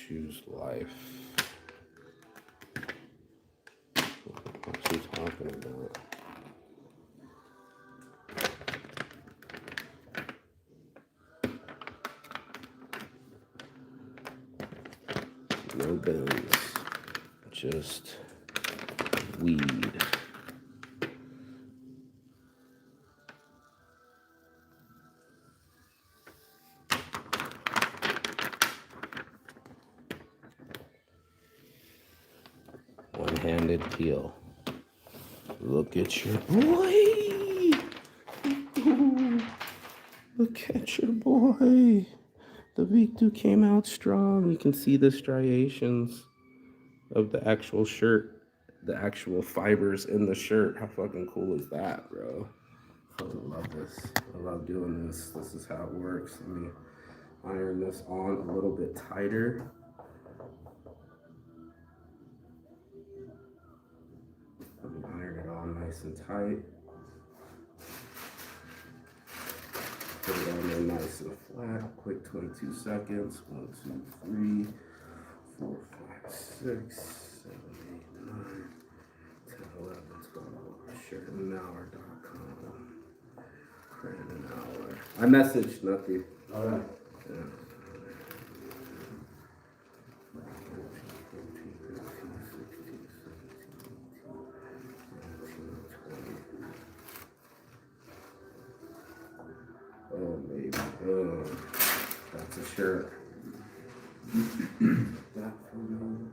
choose life. What's she talking about? No bins, just weed. One-handed peel. Look at your boy. Look at your boy. The V2 came out strong. You can see the striations of the actual shirt, the actual fibers in the shirt. How fucking cool is that, bro? I fucking love this. I love doing this. This is how it works. Let me iron this on a little bit tighter. Let me iron it on nice and tight. Put it on there nice and flat. Quick 22 seconds. 1, 2, 3, 4, 5, 6, 7, 8, 9, 10, 11, 12. SheridanHour.com. Credit an hour. I messaged nothing. All right. Yeah. Oh, maybe. Oh, that's a shirt. That for me.